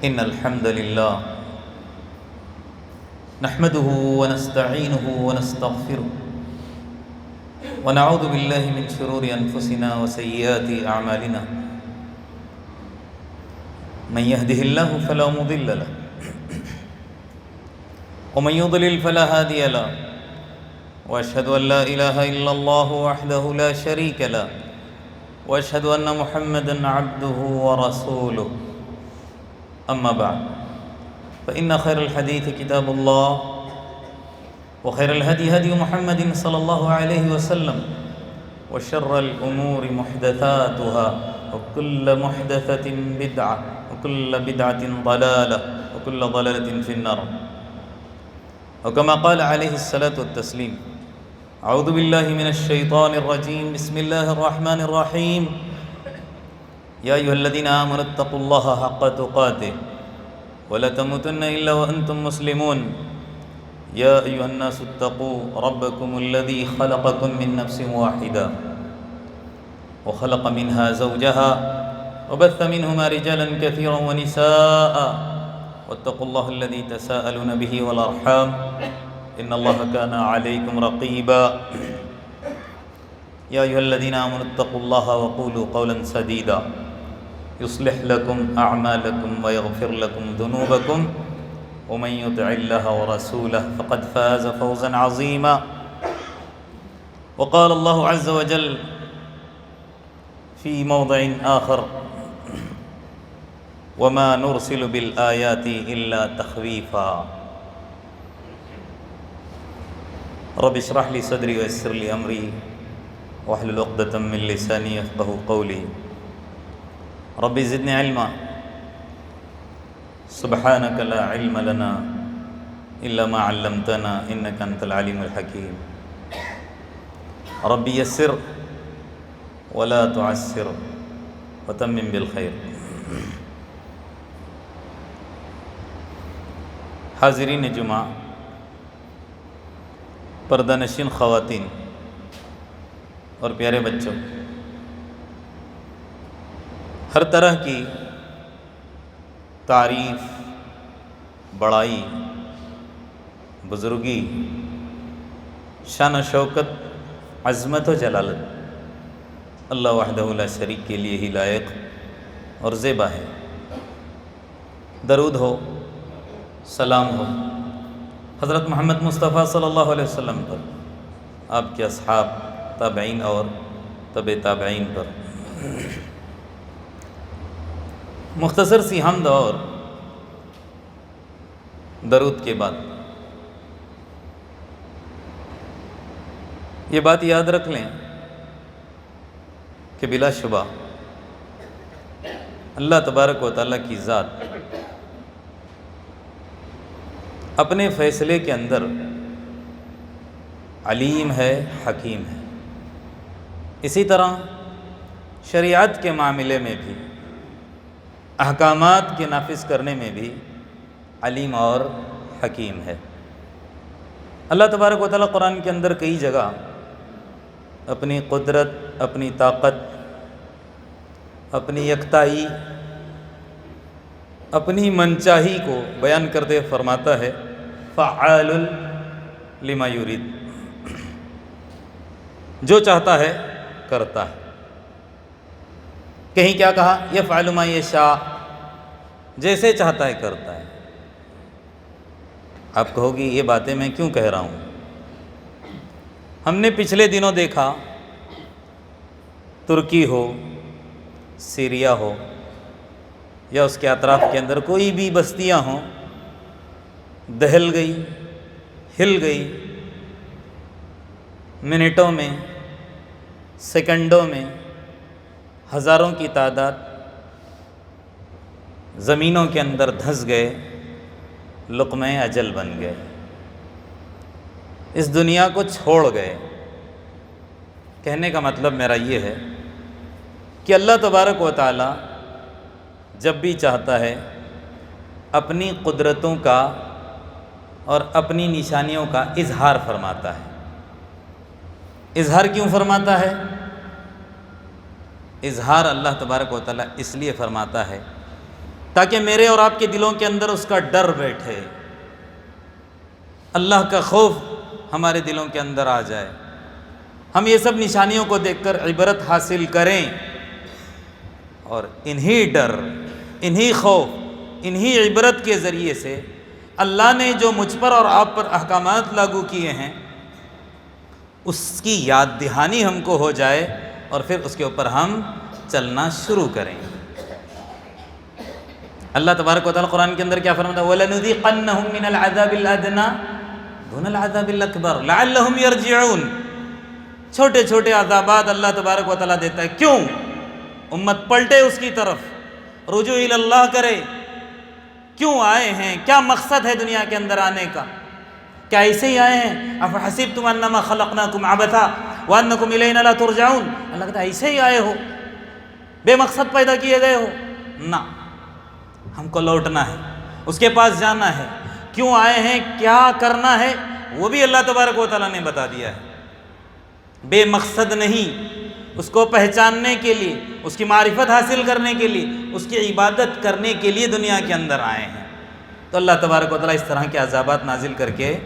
إن الحمد لله نحمده ونستعينه ونستغفره ونعوذ بالله من شرور أنفسنا وسيئات أعمالنا من يهده الله فلا مضل له ومن يضلل فلا هادي له وأشهد أن لا إله إلا الله وحده لا شريك له وأشهد أن محمدًا عبده ورسوله أما بعد فإن خير الحديث كتاب الله وخير الهدي هدي محمد صلى الله عليه وسلم وشر الأمور محدثاتها وكل محدثة بدعة وكل بدعة ضلالة وكل ضلالة في النار وكما قال عليه الصلاة والتسليم أعوذ بالله من الشيطان الرجيم بسم الله الرحمن الرحيم يا أيها الذين آمنوا اتقوا الله حق تقاته ولا تموتن إلا وأنتم مسلمون يا أيها الناس اتقوا ربكم الذي خلقكم من نفس واحدة وخلق منها زوجها وبث منهما رجالا كثيرا ونساء واتقوا الله الذي تساءلون به والأرحام إن الله كان عليكم رقيبا يا أيها الذين آمنوا اتقوا الله وقولوا قولا سديدا يصلح لكم أعمالكم ويغفر لكم ذنوبكم ومن يطع الله ورسوله فقد فاز فوزا عظيما وقال الله عز وجل في موضع آخر وما نرسل بالآيات إلا تخويفا رب اشرح لي صدري ويسر لي أمري واحلل عقدة من لساني يفقهوا قولي رب زدني علما سبحانك لا علم لنا إلا ما علمتنا إنك أنت العليم الحكيم رب يسر ولا تعسر وتمم بالخير حاضرین جمعہ، پردہ نشین خواتین اور پیارے بچوں، ہر طرح کی تعریف، بڑائی، بزرگی، شان و شوکت، عظمت و جلالت اللہ وحدہ لا شریک کے لیے ہی لائق اور زیبا ہے۔ درود ہو، سلام ہو حضرت محمد مصطفیٰ صلی اللہ علیہ وسلم پر، آپ کے اصحاب، تابعین اور تبع تابعین پر۔ مختصر سی حمد اور درود کے بعد یہ بات یاد رکھ لیں کہ بلا شبہ اللہ تبارک و تعالیٰ کی ذات اپنے فیصلے کے اندر علیم ہے، حکیم ہے۔ اسی طرح شریعت کے معاملے میں بھی، احکامات کے نافذ کرنے میں بھی علیم اور حکیم ہے۔ اللہ تبارک و تعالیٰ قرآن کے اندر کئی جگہ اپنی قدرت، اپنی طاقت، اپنی یکتائی، اپنی منچاہی کو بیان کرتے فرماتا ہے فعال لما یرید، جو چاہتا ہے کرتا ہے۔ کہیں کیا کہا؟ یفعل ما یشاء، جیسے چاہتا ہے کرتا ہے۔ آپ کہو گی یہ باتیں میں کیوں کہہ رہا ہوں؟ ہم نے پچھلے دنوں دیکھا ترکی ہو، سیریا ہو یا اس کے اطراف کے اندر کوئی بھی بستیاں ہوں، دہل گئی، ہل گئی، منٹوں میں، سیکنڈوں میں ہزاروں کی تعداد زمینوں کے اندر دھنس گئے، لقمہ اجل بن گئے، اس دنیا کو چھوڑ گئے۔ کہنے کا مطلب میرا یہ ہے کہ اللہ تبارک و تعالی جب بھی چاہتا ہے اپنی قدرتوں کا اور اپنی نشانیوں کا اظہار فرماتا ہے۔ اظہار کیوں فرماتا ہے؟ اظہار اللہ تبارک و تعالیٰ اس لیے فرماتا ہے تاکہ میرے اور آپ کے دلوں کے اندر اس کا ڈر بیٹھے، اللہ کا خوف ہمارے دلوں کے اندر آ جائے، ہم یہ سب نشانیوں کو دیکھ کر عبرت حاصل کریں، اور انہی ڈر، انہی خوف، انہی عبرت کے ذریعے سے اللہ نے جو مجھ پر اور آپ پر احکامات لاگو کیے ہیں اس کی یاد دہانی ہم کو ہو جائے، اور پھر اس کے اوپر ہم چلنا شروع کریں۔ اللہ تبارک و تعالیٰ قرآن کے اندر کیا فرماتا ہے؟ وَلَنُذِيقَنَّهُم مِّنَ الْعَذَابِ الْأَدْنَىٰ دُونَ الْعَذَابِ الْأَكْبَرِ لَعَلَّهُمْ يَرْجِعُونَ۔ چھوٹے چھوٹے عذابات اللہ تبارک و تعالیٰ دیتا ہے، کیوں؟ امت پلٹے اس کی طرف، رجوع الی اللہ کرے۔ کیوں آئے ہیں؟ کیا مقصد ہے دنیا کے اندر آنے کا؟ کیا ایسے ہی آئے ہیں؟ افحسبتم انما خلقناکم عبثا وانکم الینا لا ترجعون؟ اللہ کہتا ہے ایسے ہی آئے ہو، بے مقصد پیدا کیے گئے ہو؟ نہ، ہم کو لوٹنا ہے، اس کے پاس جانا ہے۔ کیوں آئے ہیں، کیا کرنا ہے، وہ بھی اللہ تبارک و تعالیٰ نے بتا دیا ہے۔ بے مقصد نہیں، اس کو پہچاننے کے لیے، اس کی معرفت حاصل کرنے کے لیے، اس کی عبادت کرنے کے لیے دنیا کے اندر آئے ہیں۔ تو اللہ تبارک و تعالیٰ اس طرح کے عذابات نازل کر کے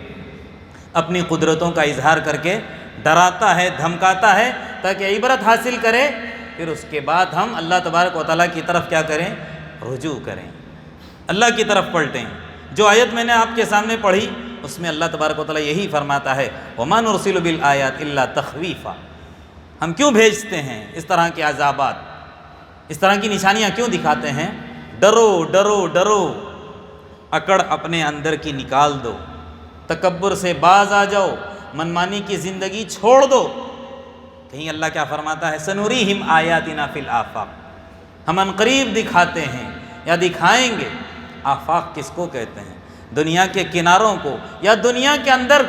اپنی قدرتوں کا اظہار کر کے ڈراتا ہے، دھمکاتا ہے، تاکہ عبرت حاصل کرے، پھر اس کے بعد ہم اللہ تبارک و تعالیٰ کی طرف کیا کریں؟ رجوع کریں، اللہ کی طرف پلٹیں۔ جو آیت میں نے آپ کے سامنے پڑھی اس میں اللہ تبارک و تعالیٰ یہی فرماتا ہے وَمَا نُرْسِلُ بِالْآيَاتِ إِلَّا تَخْوِيفًا۔ ہم کیوں بھیجتے ہیں اس طرح کے عذابات، اس طرح کی نشانیاں کیوں دکھاتے ہیں؟ ڈرو ڈرو ڈرو، اکڑ اپنے اندر کی نکال دو، تکبر سے باز آ جاؤ، منمانی کی زندگی چھوڑ دو۔ کہیں اللہ کیا فرماتا ہے؟ سنوریہم آیاتنا فی الآفاق، ہم عنقریب دکھاتے ہیں یا دکھائیں گے۔ آفاق کس کو کہتے ہیں؟ دنیا کے کناروں کو، یا دنیا کے اندر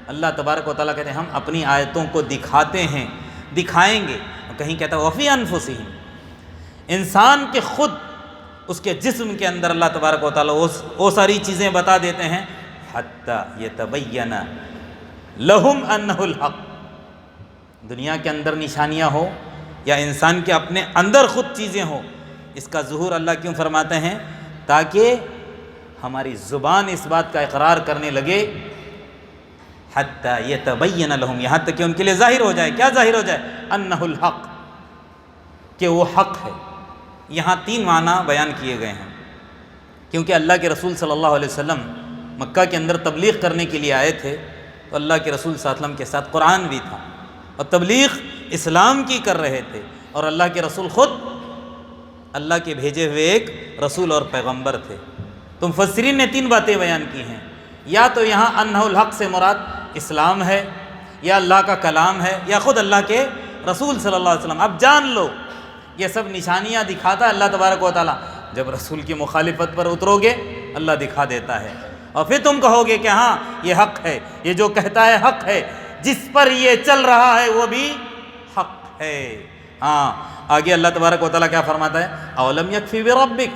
اللہ تبارک و تعالیٰ کہتے ہیں ہم اپنی آیتوں کو دکھاتے ہیں، دکھائیں گے۔ کہیں کہتا ہے وفی انفسہم، انسان کے خود اس کے جسم کے اندر اللہ تبارک و تعالیٰ وہ ساری چیزیں بتا دیتے ہیں حتی یتبین لہم انہ الحق۔ دنیا کے اندر نشانیاں ہو یا انسان کے اپنے اندر خود چیزیں ہوں، اس کا ظہور اللہ کیوں فرماتے ہیں؟ تاکہ ہماری زبان اس بات کا اقرار کرنے لگے حتی یتبین لہم، یہاں تک کہ ان کے لیے ظاہر ہو جائے۔ کیا ظاہر ہو جائے؟ انہ الحق، کہ وہ حق ہے۔ یہاں تین معنی بیان کیے گئے ہیں، کیونکہ اللہ کے رسول صلی اللہ علیہ وسلم مکہ کے اندر تبلیغ کرنے کے لیے آئے تھے، تو اللہ کے رسول صلی اللہ علیہ وسلم کے ساتھ قرآن بھی تھا، اور تبلیغ اسلام کی کر رہے تھے، اور اللہ کے رسول خود اللہ کے بھیجے ہوئے ایک رسول اور پیغمبر تھے۔ تو مفسرین نے تین باتیں بیان کی ہیں، یا تو یہاں انہ الحق سے مراد اسلام ہے، یا اللہ کا کلام ہے، یا خود اللہ کے رسول صلی اللہ علیہ وسلم۔ اب جان لو یہ سب نشانیاں دکھاتا ہے اللہ تبارک و تعالیٰ۔ جب رسول کی مخالفت پر اترو گے اللہ دکھا دیتا ہے، اور پھر تم کہو گے کہ ہاں یہ حق ہے، یہ جو کہتا ہے حق ہے، جس پر یہ چل رہا ہے وہ بھی حق ہے۔ ہاں آگے اللہ تبارک و تعالیٰ کیا فرماتا ہے؟ اولم یکفی بربک،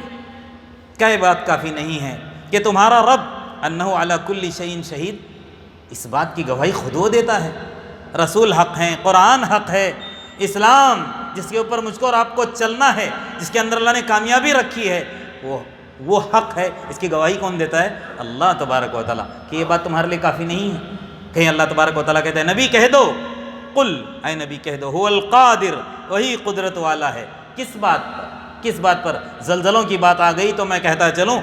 کیا یہ بات کافی نہیں ہے کہ تمہارا رب انہ علی کل شیء شہید، اس بات کی گواہی خود وہ دیتا ہے۔ رسول حق ہیں، قرآن حق ہے، اسلام جس کے اوپر مجھ کو اور آپ کو چلنا ہے، جس کے اندر اللہ نے کامیابی رکھی ہے، وہ حق ہے۔ اس کی گواہی کون دیتا ہے؟ اللہ تبارک و تعالیٰ، کہ یہ بات تمہارے لیے کافی نہیں ہے۔ کہیں اللہ تبارک و تعالیٰ کہتا ہے نبی کہہ دو، قل، اے نبی کہہ دو، هو القادر، وہی قدرت والا ہے۔ کس بات پر؟ کس بات پر؟ زلزلوں کی بات آ گئی تو میں کہتا چلوں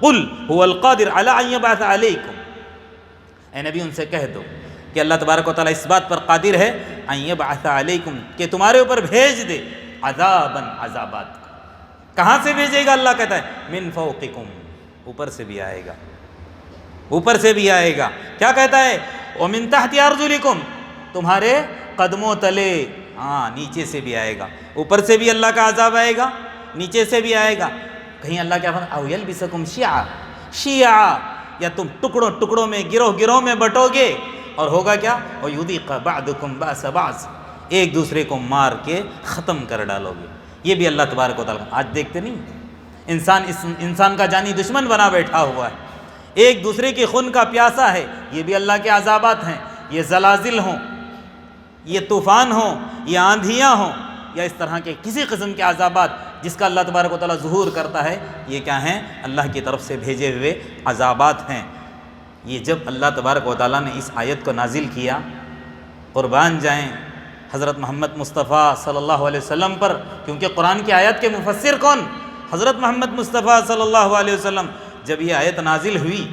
قل هو القادر علی ان یبعث علیکم، اے نبی ان سے کہہ دو کہ اللہ تبارک و تعالیٰ اس بات پر قادر ہے ان یبعث علیکم، کہ تمہارے اوپر بھیج دے عذاباً، عذابات۔ کہاں سے بھیجے گا؟ اللہ کہتا ہے من فوقکم، اوپر سے بھی آئے گا، اوپر سے بھی آئے گا۔ کیا کہتا ہے؟ ومن تحت ارجلکم، تمہارے قدموں تلے، ہاں نیچے سے بھی آئے گا۔ اوپر سے بھی اللہ کا عذاب آئے گا، نیچے سے بھی آئے گا۔ کہیں اللہ کیا فرماتا ہے؟ او یلبسکم شیعا، شیعا، یا تم ٹکڑوں ٹکڑوں میں، گروہ گروہ میں بٹو گے، اور ہوگا کیا؟ وَيُذِيقَ بَعْضُكُمْ بَأْسَ بَعْضٍ، ایک دوسرے کو مار کے ختم کر ڈالو گے۔ یہ بھی اللہ تبارک و تعالیٰ آج دیکھتے نہیں، انسان کا جانی دشمن بنا بیٹھا ہوا ہے، ایک دوسرے کی خون کا پیاسا ہے۔ یہ بھی اللہ کے عذابات ہیں۔ یہ زلازل ہوں، یہ طوفان ہوں، یہ آندھیاں ہوں، یا اس طرح کے کسی قسم کے عذابات جس کا اللہ تبارک و تعالیٰ ظہور کرتا ہے، یہ کیا ہیں؟ اللہ کی طرف سے بھیجے ہوئے عذابات ہیں۔ یہ جب اللہ تبارک و تعالیٰ نے اس آیت کو نازل کیا، قربان جائیں حضرت محمد مصطفیٰ صلی اللہ علیہ وسلم پر، کیونکہ قرآن کی آیت کے مفسر کون؟ حضرت محمد مصطفیٰ صلی اللہ علیہ وسلم۔ جب یہ آیت نازل ہوئی،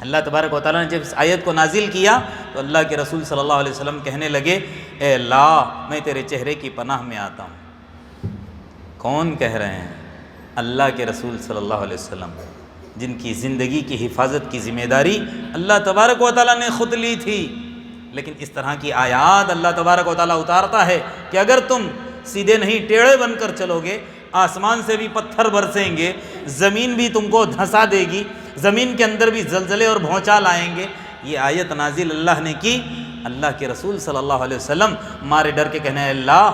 اللہ تبارک و تعالیٰ نے جب اس آیت کو نازل کیا تو اللہ کے رسول صلی اللہ علیہ وسلم کہنے لگے، اے اللہ میں تیرے چہرے کی پناہ میں آتا ہوں۔ کون کہہ رہے ہیں؟ اللہ کے رسول صلی اللہ علیہ وسلم، جن کی زندگی کی حفاظت کی ذمہ داری اللہ تبارک و تعالیٰ نے خود لی تھی۔ لیکن اس طرح کی آیات اللہ تبارک و تعالیٰ اتارتا ہے کہ اگر تم سیدھے نہیں ٹیڑھے بن کر چلو گے، آسمان سے بھی پتھر برسیں گے، زمین بھی تم کو دھنسا دے گی، زمین کے اندر بھی زلزلے اور بھونچال آئیں گے۔ یہ آیت نازل اللہ نے کی، اللہ کے رسول صلی اللہ علیہ وسلم مارے ڈر کے کہنے، اللہ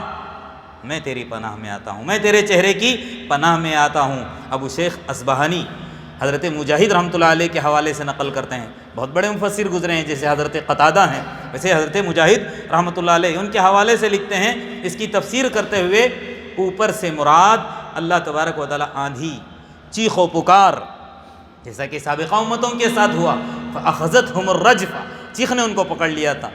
میں تیری پناہ میں آتا ہوں، میں تیرے چہرے کی پناہ میں آتا ہوں۔ ابو شیخ اصبہانی حضرت مجاہد رحمۃ اللہ علیہ کے حوالے سے نقل کرتے ہیں، بہت بڑے مفسر گزرے ہیں جیسے حضرت قتادہ ہیں، ویسے حضرت مجاہد رحمۃ اللہ علیہ ان کے حوالے سے لکھتے ہیں، اس کی تفسیر کرتے ہوئے، اوپر سے مراد اللہ تبارک و تعالیٰ آندھی، چیخ و پکار، جیسا کہ سابقہ امتوں کے ساتھ ہوا، فَأَخَذَتْهُمُ الرَّجْفَةُ، چیخ نے ان کو پکڑ لیا تھا،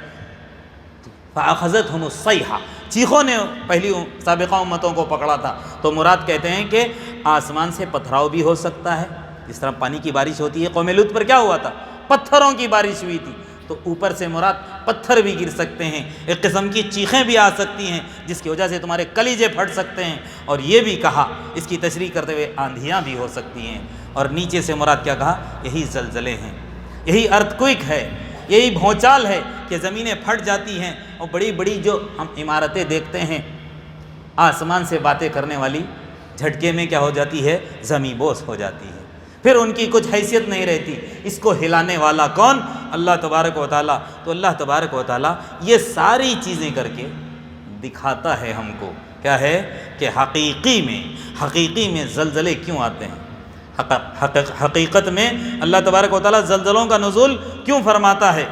فَأَخَذَتْهُمُ الصَّيْحَةُ، چیخوں نے پہلی سابقہ امتوں کو پکڑا تھا۔ تو مراد کہتے ہیں کہ آسمان سے پتھراؤ بھی ہو سکتا ہے، جس طرح پانی کی بارش ہوتی ہے، قوم لوط پر کیا ہوا تھا؟ پتھروں کی بارش ہوئی تھی، تو اوپر سے مراد پتھر بھی گر سکتے ہیں، ایک قسم کی چیخیں بھی آ سکتی ہیں جس کی وجہ سے تمہارے کلیجے پھٹ سکتے ہیں، اور یہ بھی کہا اس کی تشریح کرتے ہوئے آندھیاں بھی ہو سکتی ہیں، اور نیچے سے مراد کیا کہا؟ یہی زلزلے ہیں، یہی ارتھکوئک ہے، یہی بھونچال ہے کہ زمینیں پھٹ جاتی ہیں، اور بڑی بڑی جو ہم عمارتیں دیکھتے ہیں آسمان سے باتیں کرنے والی، جھٹکے میں کیا ہو جاتی ہے؟ زمیں بوس ہو جاتی ہے، پھر ان کی کچھ حیثیت نہیں رہتی۔ اس کو ہلانے والا کون؟ اللہ تبارک و تعالیٰ۔ تو اللہ تبارک و تعالیٰ یہ ساری چیزیں کر کے دکھاتا ہے ہم کو، کیا ہے کہ حقیقی میں زلزلے کیوں آتے ہیں، حقیقت میں اللہ تبارک و تعالیٰ زلزلوں کا نزول کیوں فرماتا ہے؟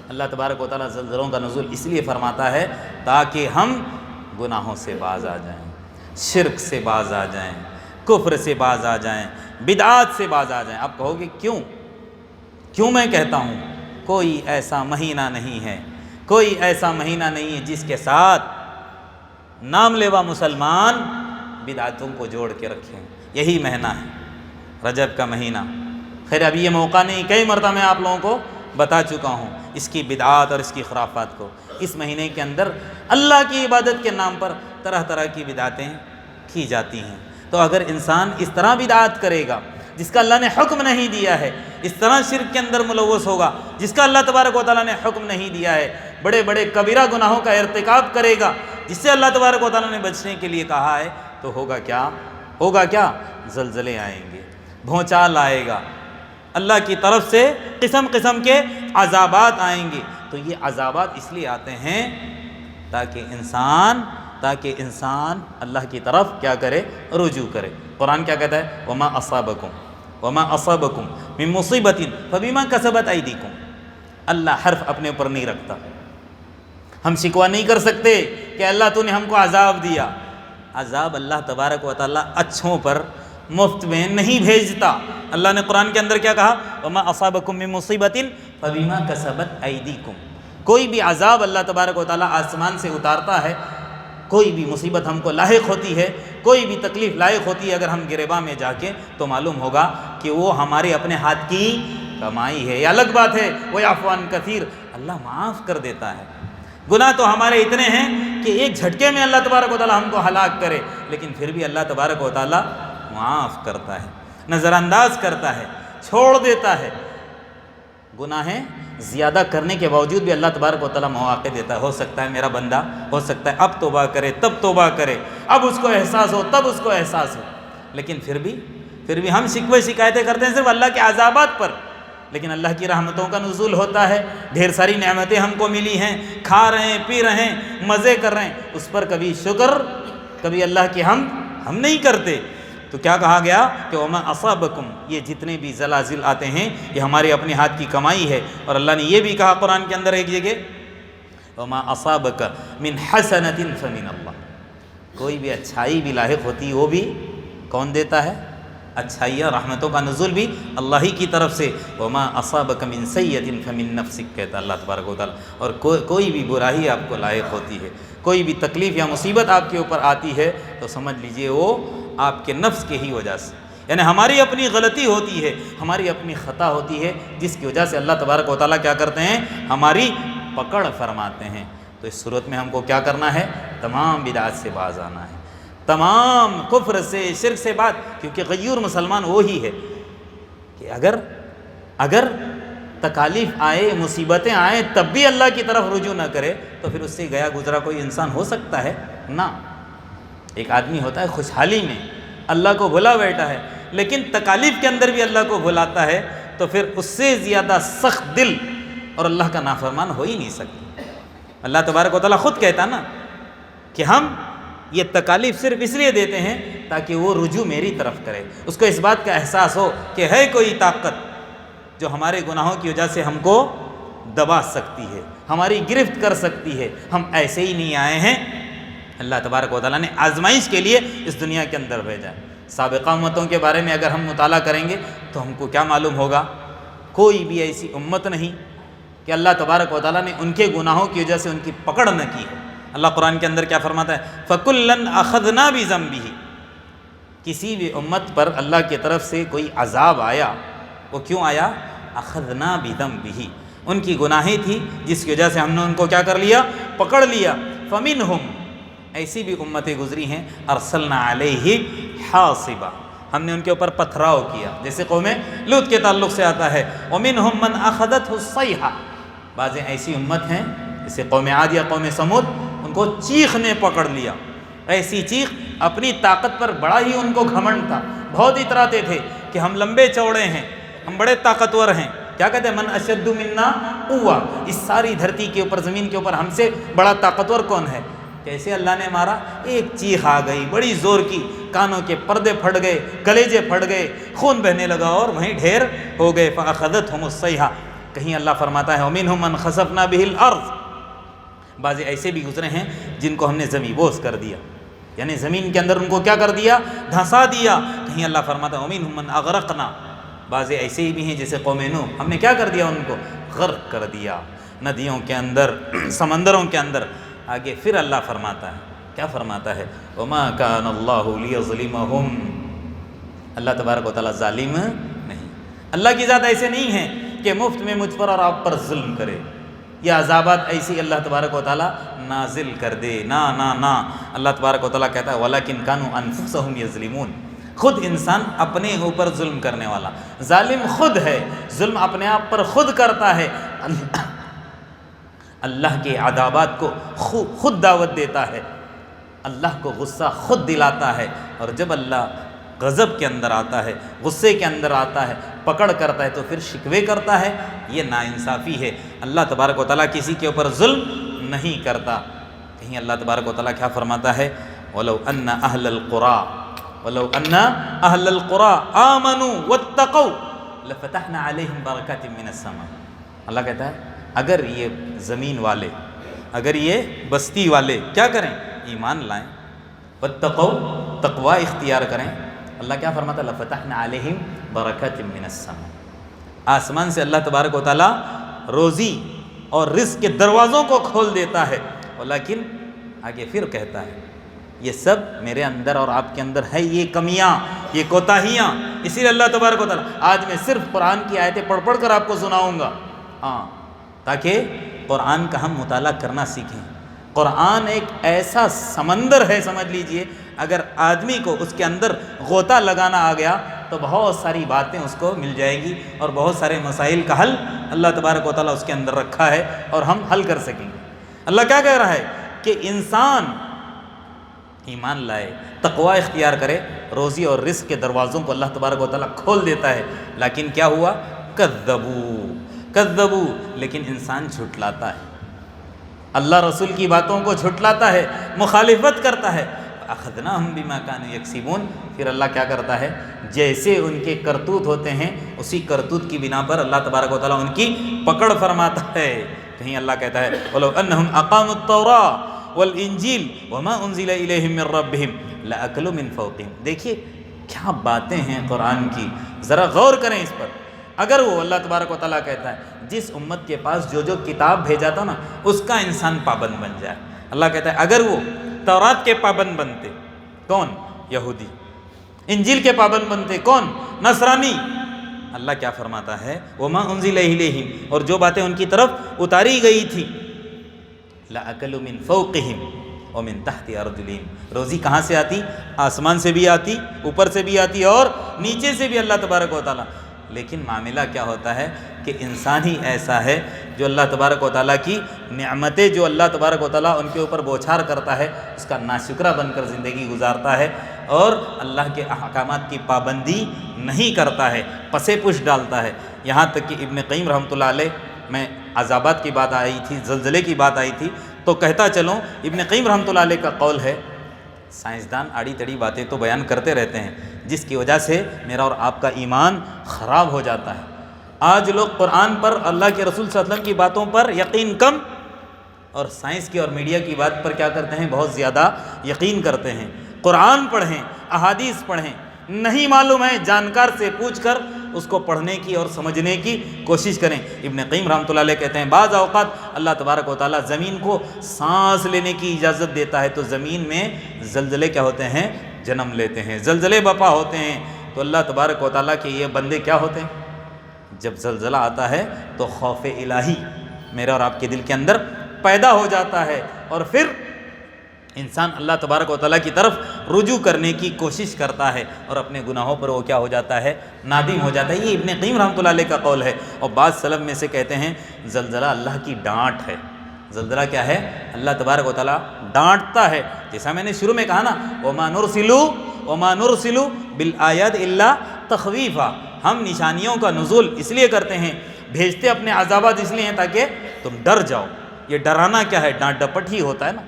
اللہ تبارک و تعالیٰ زلزلوں کا نزول اس لیے فرماتا ہے تاکہ ہم گناہوں سے باز آ جائیں، شرک سے باز آ جائیں، کفر سے باز آ جائیں، بدعات سے باز آ جائیں۔ آپ کہو گے کیوں میں کہتا ہوں؟ کوئی ایسا مہینہ نہیں ہے، کوئی ایسا مہینہ نہیں ہے جس کے ساتھ نام لیوا مسلمان بدعاتوں کو جوڑ کے رکھیں۔ یہی مہینہ ہے رجب کا مہینہ۔ خیر ابھی یہ موقع نہیں، کئی مرتبہ میں آپ لوگوں کو بتا چکا ہوں اس کی بدعات اور اس کی خرافات کو۔ اس مہینے کے اندر اللہ کی عبادت کے نام پر طرح طرح کی بدعاتیں کی جاتی ہیں، تو اگر انسان اس طرح بدعات کرے گا جس کا اللہ نے حکم نہیں دیا ہے، اس طرح شرک کے اندر ملوث ہوگا جس کا اللہ تبارک و تعالیٰ نے حکم نہیں دیا ہے، بڑے بڑے کبیرہ گناہوں کا ارتکاب کرے گا جس سے اللہ تبارک و تعالیٰ نے بچنے کے لیے کہا ہے، تو ہوگا کیا؟ زلزلے آئیں گے، بھونچال آئے گا، اللہ کی طرف سے قسم قسم کے عذابات آئیں گے۔ تو یہ عذابات اس لیے آتے ہیں تاکہ انسان اللہ کی طرف کیا کرے؟ رجوع کرے۔ قرآن کیا کہتا ہے؟ وما اصابکم من مصیبت فبما کسبت ایدیکم۔ اللہ حرف اپنے اوپر نہیں رکھتا، ہم شکوہ نہیں کر سکتے کہ اللہ تو نے ہم کو عذاب دیا۔ عذاب اللہ تبارک و تعالیٰ اچھوں پر مفت میں نہیں بھیجتا۔ اللہ نے قرآن کے اندر کیا کہا؟ وما اصابکم من مصیبت فبما کسبت ایدیکم۔ کوئی بھی عذاب اللہ تبارک و تعالیٰ آسمان سے اتارتا ہے، کوئی بھی مصیبت ہم کو لاحق ہوتی ہے، کوئی بھی تکلیف لاحق ہوتی ہے، اگر ہم گریباں میں جا کے تو معلوم ہوگا کہ وہ ہمارے اپنے ہاتھ کی کمائی ہے۔ یہ الگ بات ہے، وہ عفو عن کثیر، اللہ معاف کر دیتا ہے۔ گناہ تو ہمارے اتنے ہیں کہ ایک جھٹکے میں اللہ تبارک و تعالیٰ ہم کو ہلاک کرے، لیکن پھر بھی اللہ تبارک و تعالیٰ معاف کرتا ہے، نظر انداز کرتا ہے، چھوڑ دیتا ہے۔ گناہیں زیادہ کرنے کے باوجود بھی اللہ تبارک و تعالیٰ مواقع دیتا ہے۔ ہو سکتا ہے میرا بندہ اب توبہ کرے، تب توبہ کرے، اب اس کو احساس ہو، تب اس کو احساس ہو، لیکن پھر بھی ہم شکوے شکایتیں کرتے ہیں صرف اللہ کے عذابات پر، لیکن اللہ کی رحمتوں کا نزول ہوتا ہے، ڈھیر ساری نعمتیں ہم کو ملی ہیں، کھا رہے ہیں، پی رہے ہیں، مزے کر رہے ہیں، اس پر کبھی شکر، کبھی اللہ کی ہم نہیں کرتے۔ تو کیا کہا گیا کہ وما اصابکم، یہ جتنے بھی زلازل آتے ہیں یہ ہمارے اپنے ہاتھ کی کمائی ہے۔ اور اللہ نے یہ بھی کہا قرآن کے اندر ایک جگہ وما اصابک من حسنۃ فمن اللہ، کوئی بھی اچھائی بھی لاحق ہوتی ہے وہ بھی کون دیتا ہے؟ اچھائیاں رحمتوں کا نزول بھی اللہ ہی کی طرف سے. وما اصابک من سیئۃ فمن نفسک کہتا اللہ تبارک و تعالیٰ. اور کوئی بھی برائی آپ کو لاحق ہوتی ہے، کوئی بھی تکلیف یا مصیبت آپ کے اوپر آتی ہے تو سمجھ لیجئے وہ آپ کے نفس کے ہی وجہ سے، یعنی ہماری اپنی غلطی ہوتی ہے، ہماری اپنی خطا ہوتی ہے، جس کی وجہ سے اللہ تبارک و تعالیٰ کیا کرتے ہیں؟ ہماری پکڑ فرماتے ہیں. تو اس صورت میں ہم کو کیا کرنا ہے؟ تمام بدعات سے باز آنا ہے، تمام کفر سے، شرک سے بات. کیونکہ غیور مسلمان وہی ہے کہ اگر تکالیف آئے، مصیبتیں آئیں، تب بھی اللہ کی طرف رجوع نہ کرے تو پھر اس سے گیا گزرا کوئی انسان ہو سکتا ہے؟ نہ. ایک آدمی ہوتا ہے خوشحالی میں اللہ کو بھلا بیٹھا ہے، لیکن تکالیف کے اندر بھی اللہ کو بھلاتا ہے، تو پھر اس سے زیادہ سخت دل اور اللہ کا نافرمان ہو ہی نہیں سکتا. اللہ تبارک و تعالیٰ خود کہتا نا کہ ہم یہ تکالیف صرف اس لیے دیتے ہیں تاکہ وہ رجوع میری طرف کرے، اس کو اس بات کا احساس ہو کہ ہے کوئی طاقت جو ہمارے گناہوں کی وجہ سے ہم کو دبا سکتی ہے، ہماری گرفت کر سکتی ہے. ہم ایسے ہی نہیں آئے ہیں، اللہ تبارک و تعالیٰ نے آزمائش کے لیے اس دنیا کے اندر بھیجا. سابقہ امتوں کے بارے میں اگر ہم مطالعہ کریں گے تو ہم کو کیا معلوم ہوگا؟ کوئی بھی ایسی امت نہیں کہ اللہ تبارک و تعالیٰ نے ان کے گناہوں کی وجہ سے ان کی پکڑ نہ کی ہے. اللہ قرآن کے اندر کیا فرماتا ہے؟ فَكُلًّا أَخَذْنَا بِذَنبِهِ. کسی بھی امت پر اللہ کی طرف سے کوئی عذاب آیا، وہ کیوں آیا؟ أَخَذْنَا بِذَنبِهِ. ان کی گناہیں تھی جس کی وجہ سے ہم نے ان کو کیا کر لیا؟ پکڑ لیا. فَمِنْهُمْ. ایسی بھی امتیں گزری ہیں أَرْسَلْنَا عَلَيْهِ حَاصِبًا. ہم نے ان کے اوپر پتھراؤ کیا، جیسے قوم لوط کے تعلق سے آتا ہے وَمِنْهُمْ مَنْ أَخَذَتْهُ الصَّيْحَةُ. بعض ایسی امت ہیں جیسے قوم عاد یا قوم سمود، ان کو چیخ نے پکڑ لیا. ایسی چیخ، اپنی طاقت پر بڑا ہی ان کو گھمنڈ تھا، بہت اتراتے تھے کہ ہم لمبے چوڑے ہیں، ہم بڑے طاقتور ہیں. کیا کہتے ہیں؟ من اشد منا قوہ. اس ساری دھرتی کے اوپر، زمین کے اوپر ہم سے بڑا طاقتور کون ہے؟ کیسے اللہ نے مارا؟ ایک چیخ آ گئی بڑی زور کی، کانوں کے پردے پھٹ گئے، کلیجے پھٹ گئے، خون بہنے لگا اور وہیں ڈھیر ہو گئے. فأخذتهم الصیحہ. کہیں اللہ فرماتا ہے ومنهم من خسفنا به الارض. بعض ایسے بھی گزرے ہیں جن کو ہم نے زمین بوس کر دیا، یعنی زمین کے اندر ان کو کیا کر دیا؟ دھنسا دیا. کہیں اللہ فرماتا ہے ومنهم من اغرقنا. بعض ایسے ہی بھی ہیں جیسے قوم نوح، ہم نے کیا کر دیا؟ ان کو غرق کر دیا ندیوں کے اندر، سمندروں کے اندر. آگے پھر اللہ فرماتا ہے، کیا فرماتا ہے؟ وما كان الله ليظلمهم. اللہ تبارک و تعالیٰ ظالم نہیں. اللہ کی ذات ایسے نہیں ہے کہ مفت میں مجھ پر اور آپ پر ظلم کرے، یا عذابات ایسی اللہ تبارک و تعالیٰ نازل کر دے. نا نا نا. اللہ تبارک و تعالیٰ کہتا ہے وَلَكِنْ كَانُوا أَنفُسَهُمْ يَظْلِمُونَ. خود انسان اپنے اوپر ظلم کرنے والا، ظالم خود ہے، ظلم اپنے آپ پر خود کرتا ہے. اللہ کے عذابات کو خود دعوت دیتا ہے، اللہ کو غصہ خود دلاتا ہے. اور جب اللہ غضب کے اندر آتا ہے، غصے کے اندر آتا ہے، پکڑ کرتا ہے تو پھر شکوے کرتا ہے. یہ ناانصافی ہے. اللہ تبارک و تعالیٰ کسی کے اوپر ظلم نہیں کرتا. کہیں اللہ تبارک و تعالیٰ کیا فرماتا ہے؟ وَلَوْ أَنَّ أَهْلَ الْقُرَىٰ آمَنُوا وَاتَّقَوْا لَفَتَحْنَا عَلَيْهِمْ بَرَكَاتٍ مِّنَ السَّمَاءِ. اللہ کہتا ہے اگر یہ زمین والے، اگر یہ بستی والے کیا کریں؟ ایمان لائیں، وَاتَّقَوْا، تقوی اختیار کریں. اللہ کیا فرماتا ہے؟ لَفَتَحْنَا عَلَيْهِمْ بَرَكَاتٍ مِّنَ السَّمَاءِ. آسمان سے اللہ تبارک و تعالیٰ روزی اور رزق کے دروازوں کو کھول دیتا ہے. لیکن آگے پھر کہتا ہے یہ سب میرے اندر اور آپ کے اندر ہے، یہ کمیاں، یہ کوتاہیاں. اسی لیے اللہ تبارک و تعالیٰ آج میں صرف قرآن کی آیتیں پڑھ پڑھ کر آپ کو سناؤں گا، تاکہ قرآن کا ہم مطالعہ کرنا سیکھیں. قرآن ایک ایسا سمندر ہے، سمجھ لیجئے اگر آدمی کو اس کے اندر غوطہ لگانا آ گیا تو بہت ساری باتیں اس کو مل جائے گی، اور بہت سارے مسائل کا حل اللہ تبارک و تعالیٰ اس کے اندر رکھا ہے اور ہم حل کر سکیں گے. اللہ کیا کہہ رہا ہے کہ انسان ایمان لائے، تقوی اختیار کرے، روزی اور رزق کے دروازوں کو اللہ تبارک و تعالیٰ کھول دیتا ہے. لیکن کیا ہوا؟ کذبوا. لیکن انسان جھٹلاتا ہے، اللہ رسول کی باتوں کو جھٹلاتا ہے، مخالفت کرتا ہے. اخذناہم بما کانوا یکسبون. پھر اللہ کیا کرتا ہے؟ جیسے ان کے کرتوت ہوتے ہیں اسی کرتوت کی بنا پر اللہ تبارک و تعالیٰ ان کی پکڑ فرماتا ہے. کہیں اللہ کہتا ہے وَلَوْ أَنَّهُمْ أَقَامُوا التَّوْرَاةَ والانجیل وما انزل الیہم من ربہم لأکلوا من فوقہم. دیکھیے کیا باتیں ہیں قرآن کی، ذرا غور کریں اس پر. اگر وہ اللہ تبارک و تعالیٰ کہتا ہے جس امت کے پاس جو کتاب بھیجا تھا نا اس کا انسان پابند بن جائے. اللہ کہتا ہے اگر وہ تورات کے پابند بنتے، کون؟ یہودی. انجیل کے پابند بنتے، کون؟ نصرانی. اللہ کیا فرماتا ہے؟ وما انزل الیہم، اور جو باتیں ان کی طرف اتاری گئی تھی، لأکلوا من فوقہم ومن تحت ارجلہم. روزی کہاں سے آتی؟ آسمان سے بھی آتی، اوپر سے بھی آتی، اور نیچے سے بھی اللہ تبارک و تعالیٰ. لیکن معاملہ کیا ہوتا ہے کہ انسان ہی ایسا ہے جو اللہ تبارک و تعالیٰ کی نعمتیں جو اللہ تبارک و تعالیٰ ان کے اوپر بوچھار کرتا ہے اس کا ناشکرہ بن کر زندگی گزارتا ہے، اور اللہ کے احکامات کی پابندی نہیں کرتا ہے، پسے پش ڈالتا ہے. یہاں تک کہ ابن قیم رحمۃ اللہ علیہ، میں عذابات کی بات آئی تھی، زلزلے کی بات آئی تھی، تو کہتا چلوں ابن قیم رحمۃ اللہ علیہ کا قول ہے، سائنسدان آڑی تڑی باتیں تو بیان کرتے رہتے ہیں جس کی وجہ سے میرا اور آپ کا ایمان خراب ہو جاتا ہے. آج لوگ قرآن پر، اللہ کے رسول صلی اللہ علیہ وسلم کی باتوں پر یقین کم، اور سائنس کی اور میڈیا کی بات پر کیا کرتے ہیں؟ بہت زیادہ یقین کرتے ہیں. قرآن پڑھیں، احادیث پڑھیں، نہیں معلوم ہے جانکار سے پوچھ کر اس کو پڑھنے کی اور سمجھنے کی کوشش کریں. ابن قیم رحمۃ اللہ علیہ کہتے ہیں بعض اوقات اللہ تبارک و تعالیٰ زمین کو سانس لینے کی اجازت دیتا ہے تو زمین میں زلزلے کیا ہوتے ہیں؟ جنم لیتے ہیں، زلزلے بپا ہوتے ہیں. تو اللہ تبارک و تعالیٰ کے یہ بندے کیا ہوتے ہیں؟ جب زلزلہ آتا ہے تو خوف الہی میرے اور آپ کے دل کے اندر پیدا ہو جاتا ہے، اور پھر انسان اللہ تبارک و تعالیٰ کی طرف رجوع کرنے کی کوشش کرتا ہے، اور اپنے گناہوں پر وہ کیا ہو جاتا ہے؟ نادم ہو جاتا ہے. یہ ابن قیم رحمۃ اللہ علیہ کا قول ہے. اور بعض سلف میں سے کہتے ہیں زلزلہ اللہ کی ڈانٹ ہے. زلزلہ کیا ہے؟ اللہ تبارک و تعالیٰ ڈانٹتا ہے. جیسا میں نے شروع میں کہا نا، وَمَا نُرْسِلُ بِالْآيَاتِ إِلَّا تَخْوِيفًا. ہم نشانیوں کا نزول اس لیے کرتے ہیں، بھیجتے اپنے عذابات اس لیے ہیں تاکہ تم ڈر جاؤ. یہ ڈرانا کیا ہے؟ ڈانٹ ڈپٹ ہی ہوتا ہے نا،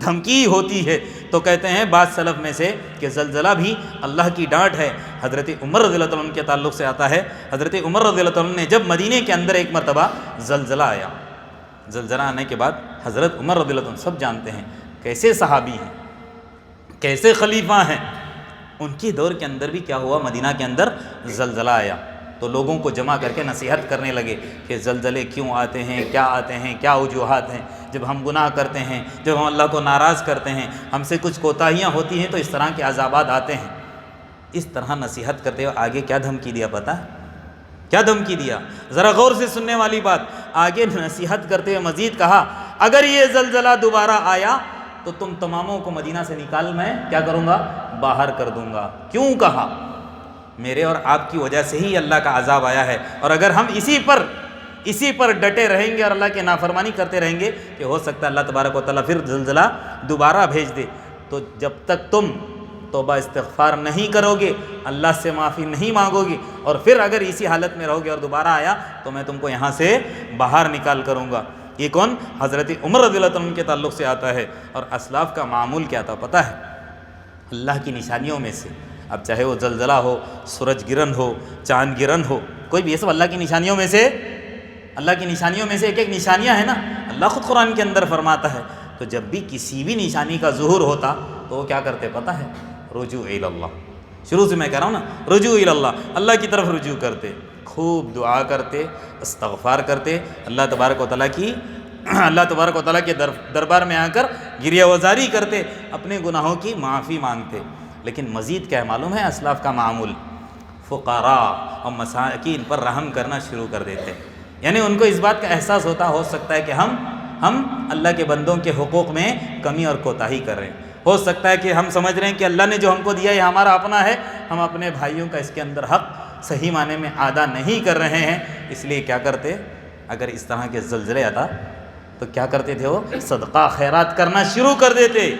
دھمکی ہوتی ہے. تو کہتے ہیں بعض سلف میں سے کہ زلزلہ بھی اللہ کی ڈانٹ ہے. حضرت عمر رضی اللہ عنہ کے تعلق سے آتا ہے، حضرت عمر رضی اللہ عنہ نے جب مدینے کے اندر ایک مرتبہ زلزلہ آیا، زلزلہ آنے کے بعد حضرت عمر رضی اللہ عنہ سب جانتے ہیں کیسے صحابی ہیں، کیسے خلیفہ ہیں، ان کے دور کے اندر بھی کیا ہوا؟ مدینہ کے اندر زلزلہ آیا تو لوگوں کو جمع کر کے نصیحت کرنے لگے کہ زلزلے کیوں آتے ہیں، کیا آتے ہیں، کیا وجوہات ہیں. جب ہم گناہ کرتے ہیں، جب ہم اللہ کو ناراض کرتے ہیں، ہم سے کچھ کوتاہیاں ہوتی ہیں تو اس طرح کے عذابات آتے ہیں. اس طرح نصیحت کرتے ہوئے آگے کیا دھمکی دیا پتہ ہے؟ کیا دھمکی دیا؟ ذرا غور سے سننے والی بات. آگے نصیحت کرتے ہوئے مزید کہا اگر یہ زلزلہ دوبارہ آیا تو تم تماموں کو مدینہ سے نکال میں کیا کروں گا؟ باہر کر دوں گا. کیوں کہا؟ میرے اور آپ کی وجہ سے ہی اللہ کا عذاب آیا ہے، اور اگر ہم اسی پر ڈٹے رہیں گے اور اللہ کی نافرمانی کرتے رہیں گے کہ ہو سکتا ہے اللہ تبارک و تعالیٰ پھر زلزلہ دوبارہ بھیج دے. تو جب تک تم توبہ استغفار نہیں کرو گے، اللہ سے معافی نہیں مانگو گے، اور پھر اگر اسی حالت میں رہو گے اور دوبارہ آیا تو میں تم کو یہاں سے باہر نکال کروں گا. یہ کون؟ حضرت عمر رضی اللہ عنہ کے تعلق سے آتا ہے. اور اسلاف کا معمول کیا تھا پتہ ہے؟ اللہ کی نشانیوں میں سے، اب چاہے وہ زلزلہ ہو، سورج گرہن ہو، چاند گرہن ہو، کوئی بھی، یہ سب اللہ کی نشانیوں میں سے، اللہ کی نشانیوں میں سے ایک نشانیاں ہیں نا. اللہ خود قرآن کے اندر فرماتا ہے. تو جب بھی کسی بھی نشانی کا ظہور ہوتا تو وہ کیا کرتے پتہ ہے؟ رجوع الی اللہ. شروع سے میں کہہ رہا ہوں نا، رجوع الی اللہ، اللہ کی طرف رجوع کرتے، خوب دعا کرتے، استغفار کرتے، اللہ تبارک و تعالیٰ کے دربار میں آ کر گریہ وزاری کرتے، اپنے گناہوں کی معافی مانگتے. لیکن مزید کیا ہے معلوم ہے اسلاف کا معمول؟ فقراء اور مساکین پر رحم کرنا شروع کر دیتے. یعنی ان کو اس بات کا احساس ہو سکتا ہے کہ ہم اللہ کے بندوں کے حقوق میں کمی اور کوتاہی کر رہے ہیں. ہو سکتا ہے کہ ہم سمجھ رہے ہیں کہ اللہ نے جو ہم کو دیا یہ ہمارا اپنا ہے، ہم اپنے بھائیوں کا اس کے اندر حق صحیح معنی میں ادا نہیں کر رہے ہیں. اس لیے کیا کرتے؟ اگر اس طرح کے زلزلے آتا تو کیا کرتے تھے؟ وہ صدقہ خیرات کرنا شروع کر دیتے.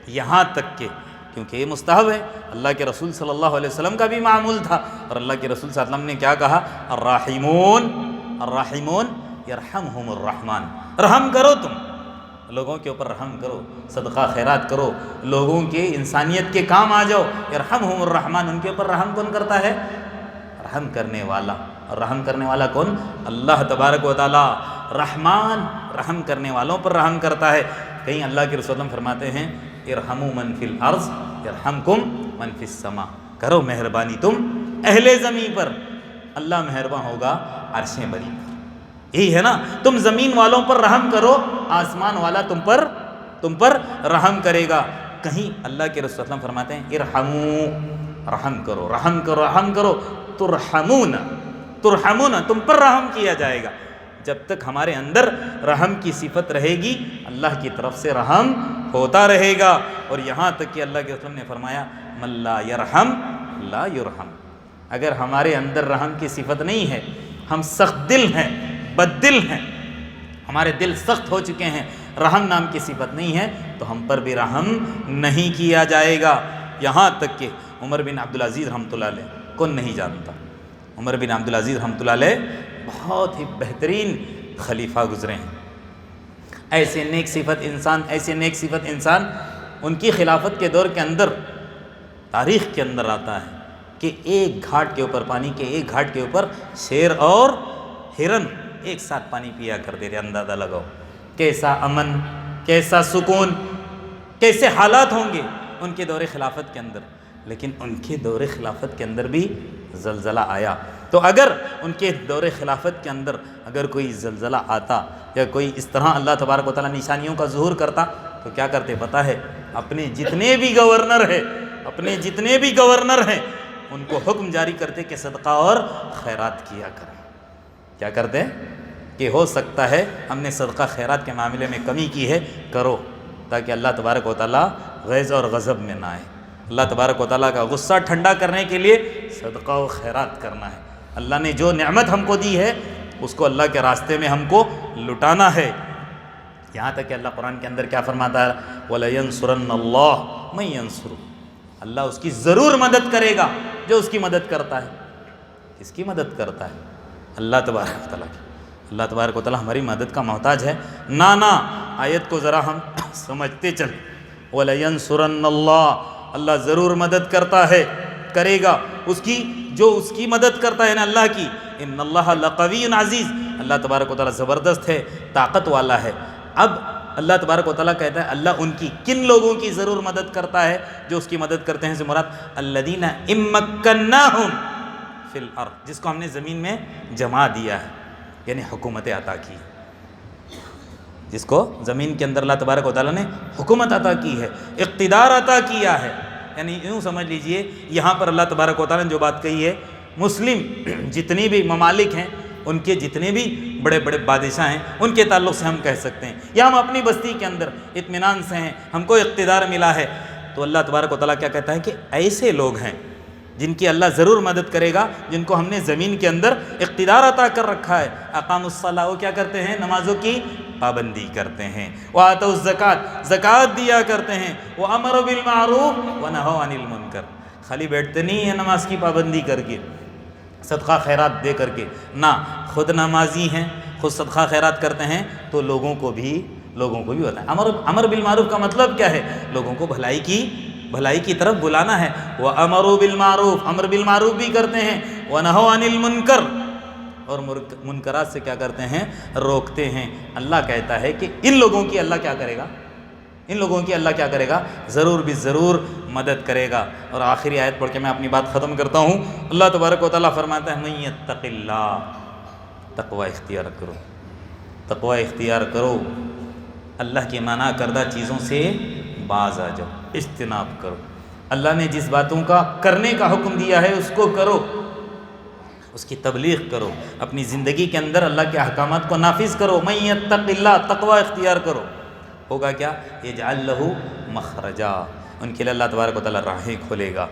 یہاں تک کہ کیونکہ یہ مستحب ہے، اللہ کے رسول صلی اللہ علیہ وسلم کا بھی معمول تھا، اور اللہ کے رسول صلی اللہ علیہ وسلم نے کیا کہا؟ الراحمون یرحمہم الرحمن. رحم کرو، تم لوگوں کے اوپر رحم کرو، صدقہ خیرات کرو، لوگوں کے انسانیت کے کام آ جاؤ. یرحمہم الرحمن، ان کے اوپر رحم کون کرتا ہے؟ رحم کرنے والا. اور رحم کرنے والا کون؟ اللہ تبارک و تعالی. رحمان رحم کرنے والوں پر رحم کرتا ہے۔ کہیں اللہ کے رسول فرماتے ہیں ارحموا من فی الارض یرحمکم من فی السماء، کرو مہربانی تم اہل زمین پر، اللہ مہربان ہوگا عرش بری پر۔ یہی ہے نا، تم زمین والوں پر رحم کرو، آسمان والا تم پر رحم کرے گا۔ کہیں اللہ کے رسول صلی اللہ علیہ وسلم فرماتے ہیں ارحموا، رحم کرو ترحمون، تم پر رحم کیا جائے گا۔ جب تک ہمارے اندر رحم کی صفت رہے گی اللہ کی طرف سے رحم ہوتا رہے گا۔ اور یہاں تک کہ اللہ کے رسول نے فرمایا من لا یرحم لا یرحم، اگر ہمارے اندر رحم کی صفت نہیں ہے، ہم سخت دل ہیں، بد دل ہیں، ہمارے دل سخت ہو چکے ہیں، رحم نام کی صفت نہیں ہے، تو ہم پر بھی رحم نہیں کیا جائے گا۔ یہاں تک کہ عمر بن عبدالعزیز رحمۃ اللہ علیہ، کون نہیں جانتا، عمر بن عبدالعزیز رحمۃ اللہ علیہ بہت ہی بہترین خلیفہ گزرے ہیں۔ ایسے نیک صفت انسان ان کی خلافت کے دور کے اندر تاریخ کے اندر آتا ہے کہ ایک گھاٹ کے اوپر، پانی کے ایک گھاٹ کے اوپر شیر اور ہرن ایک ساتھ پانی پیا کرتے تھے۔ اندازہ لگاؤ کیسا امن، کیسا سکون، کیسے حالات ہوں گے ان کے دور خلافت کے اندر۔ لیکن ان کے دور خلافت کے اندر بھی زلزلہ آیا۔ تو اگر ان کے دور خلافت کے اندر اگر کوئی زلزلہ آتا یا کوئی اس طرح اللہ تبارک و تعالیٰ نشانیوں کا ظہور کرتا تو کیا کرتے پتہ ہے؟ اپنے جتنے بھی گورنر ہیں ان کو حکم جاری کرتے کہ صدقہ اور خیرات کیا کریں۔ کیا کرتے کہ ہو سکتا ہے ہم نے صدقہ خیرات کے معاملے میں کمی کی ہے، کرو، تاکہ اللہ تبارک و تعالیٰ غیظ اور غضب میں نہ آئے۔ اللہ تبارک و تعالیٰ کا غصہ ٹھنڈا کرنے کے لیے صدقہ و خیرات کرنا ہے۔ اللہ نے جو نعمت ہم کو دی ہے اس کو اللہ کے راستے میں ہم کو لٹانا ہے۔ یہاں تک کہ اللہ قرآن کے اندر کیا فرماتا ہے؟ وَلَيَنْصُرَنَّ اللَّهُ مَن يَنْصُرُهُ، اللہ اس کی ضرور مدد کرے گا جو اس کی مدد کرتا ہے۔ کس کی مدد کرتا ہے؟ اللہ تبارک و تعالیٰ کی۔ اللہ تبارک و تعالیٰ ہماری مدد کا محتاج ہے؟ نا، آیت کو ذرا ہم سمجھتے چلیں۔ وَلَيَنْصُرَنَّ اللَّهُ، اللہ ضرور مدد کرتا ہے، کرے گا اس کی، جو اس کی مدد کرتا ہے نا اللہ کی۔ ان اللہ لقوی عزیز، اللہ تبارک و تعالیٰ زبردست ہے، طاقت والا ہے۔ اب اللہ تبارک و تعالیٰ کہتا ہے اللہ ان کی کن لوگوں کی ضرور مدد کرتا ہے جو اس کی مدد کرتے ہیں؟ سے مراد الذین ان مکناہم فی الارض، جس کو ہم نے زمین میں جما دیا ہے، یعنی حکومت عطا کی، جس کو زمین کے اندر اللہ تبارک و تعالیٰ نے حکومت عطا کی ہے، اقتدار عطا کیا ہے۔ یعنی یوں سمجھ لیجئے یہاں پر اللہ تبارک و تعالیٰ نے جو بات کہی ہے، مسلم جتنی بھی ممالک ہیں ان کے جتنے بھی بڑے بڑے بادشاہ ہیں ان کے تعلق سے ہم کہہ سکتے ہیں، یا ہم اپنی بستی کے اندر اطمینان سے ہیں، ہم کو اقتدار ملا ہے، تو اللہ تبارک و تعالیٰ کیا کہتا ہے کہ ایسے لوگ ہیں جن کی اللہ ضرور مدد کرے گا، جن کو ہم نے زمین کے اندر اقتدار عطا کر رکھا ہے۔ اقاموا الصلاۃ، وہ کیا کرتے ہیں؟ نمازوں کی پابندی کرتے ہیں۔ وآتوا الزکوٰۃ، زکوٰۃ دیا کرتے ہیں۔ وامروا بالمعروف ونہوا عن المنکر، خالی بیٹھتے نہیں ہیں نماز کی پابندی کر کے، صدقہ خیرات دے کر کے، نہ خود نمازی ہیں، خود صدقہ خیرات کرتے ہیں تو لوگوں کو بھی بتائیں۔ امر بالمعروف کا مطلب کیا ہے؟ لوگوں کو بھلائی کی طرف بلانا ہے۔ وَأَمَرُوا بِالْمَعْرُوفِ، امر بالمعروف بھی کرتے ہیں، وَنَهَوْا عَنِ الْمُنْكَرِ، اور منکرات سے کیا کرتے ہیں؟ روکتے ہیں۔ اللہ کہتا ہے کہ ان لوگوں کی اللہ کیا کرے گا؟ ضرور بھی ضرور مدد کرے گا۔ اور آخری آیت پڑھ کے میں اپنی بات ختم کرتا ہوں۔ اللہ تبارک و تعالیٰ فرماتا ہے مَن یتق اللہ، تقوی اختیار کرو، اللہ کی منع کردہ چیزوں سے باز آ جاؤ، اجتناب کرو۔ اللہ نے جس باتوں کا کرنے کا حکم دیا ہے اس کو کرو، اس کی تبلیغ کرو، اپنی زندگی کے اندر اللہ کے احکامات کو نافذ کرو۔ مَن یتق اللہ، تقوی اختیار کرو، ہوگا کیا؟ یجعل لہ مخرجا، ان کے لیے اللہ تبارک و تعالیٰ راہیں کھولے گا۔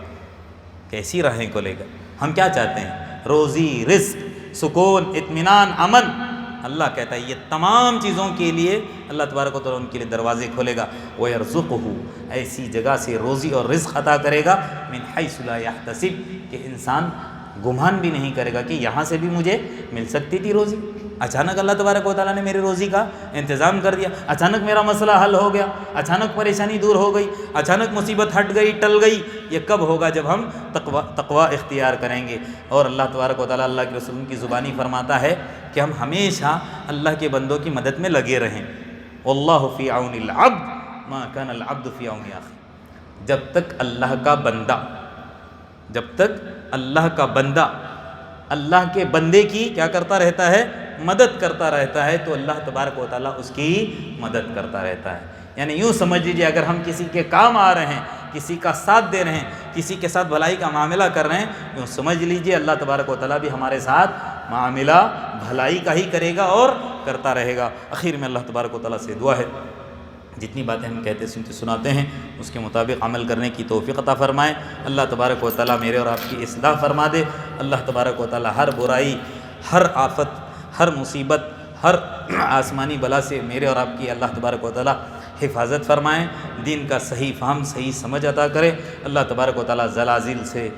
کیسی راہیں کھولے گا؟ ہم کیا چاہتے ہیں؟ روزی، رزق، سکون، اطمینان، امن۔ اللہ کہتا ہے یہ تمام چیزوں کے لیے اللہ تبارک و تعالیٰ ان کے لیے دروازے کھولے گا۔ وَيَرْزُقُهُ، ایسی جگہ سے روزی اور رزق عطا کرے گا، مِنْ حَيْثُ لَا يَحْتَسِبُ، کہ انسان گمان بھی نہیں کرے گا کہ یہاں سے بھی مجھے مل سکتی تھی روزی۔ اچانک اللہ تبارک و تعالیٰ نے میری روزی کا انتظام کر دیا، اچانک میرا مسئلہ حل ہو گیا، اچانک پریشانی دور ہو گئی، اچانک مصیبت ہٹ گئی، ٹل گئی۔ یہ کب ہوگا؟ جب ہم تقوی اختیار کریں گے۔ اور اللہ تبارک و تعالیٰ اللہ کے رسول کی زبانی فرماتا ہے کہ ہم ہمیشہ اللہ کے بندوں کی مدد میں لگے رہیں۔ واللہ فی عون العبد ما کان العبد فی عون اخیہ۔ جب تک اللہ کا بندہ اللہ کے بندے کی کیا کرتا رہتا ہے؟ مدد کرتا رہتا ہے، تو اللہ تبارک و تعالیٰ اس کی مدد کرتا رہتا ہے۔ یعنی یوں سمجھ لیجیے، اگر ہم کسی کے کام آ رہے ہیں، کسی کا ساتھ دے رہے ہیں، کسی کے ساتھ بھلائی کا معاملہ کر رہے ہیں، یوں سمجھ لیجیے اللہ تبارک و تعالیٰ بھی ہمارے ساتھ معاملہ بھلائی کا ہی کرے گا اور کرتا رہے گا۔ اخیر میں اللہ تبارک و تعالیٰ سے دعا ہے جتنی باتیں ہم کہتے سناتے ہیں اس کے مطابق عمل کرنے کی توفیق عطا فرمائے۔ اللہ تبارک و تعالیٰ میرے اور آپ کی اصلاح فرما دے۔ اللہ تبارک و تعالیٰ ہر برائی، ہر آفت، ہر مصیبت، ہر آسمانی بلا سے میرے اور آپ کی اللہ تبارک و تعالیٰ حفاظت فرمائیں، دین کا صحیح فہم، صحیح سمجھ عطا کرے۔ اللہ تبارک و تعالیٰ زلازل سے،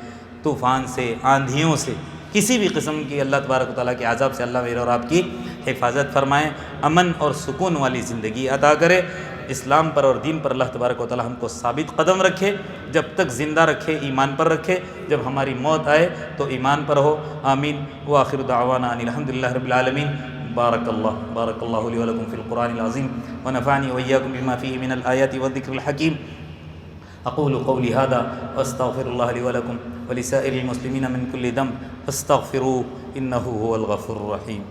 طوفان سے، آندھیوں سے، کسی بھی قسم کی اللہ تبارک و تعالیٰ کے عذاب سے اللہ میرے اور آپ کی حفاظت فرمائیں، امن اور سکون والی زندگی عطا کرے۔ اسلام پر اور دین پر اللہ تبارک و تعالیٰ ہم کو ثابت قدم رکھے، جب تک زندہ رکھے ایمان پر رکھے، جب ہماری موت آئے تو ایمان پر ہو۔ آمین۔ وآخر دعوانا ان الحمدللہ رب العالمین۔ بارک اللہ لی ولکم فی القرآن العظیم ونفعنی وإیاکم بما فیہ من الآیات والذکر الحکیم۔ اقول قولی ھذا واستغفر اللہ لی ولکم ولسائر المسلمین من کل ذنب فاستغفروہ انہ ھو الغفور الرحیم۔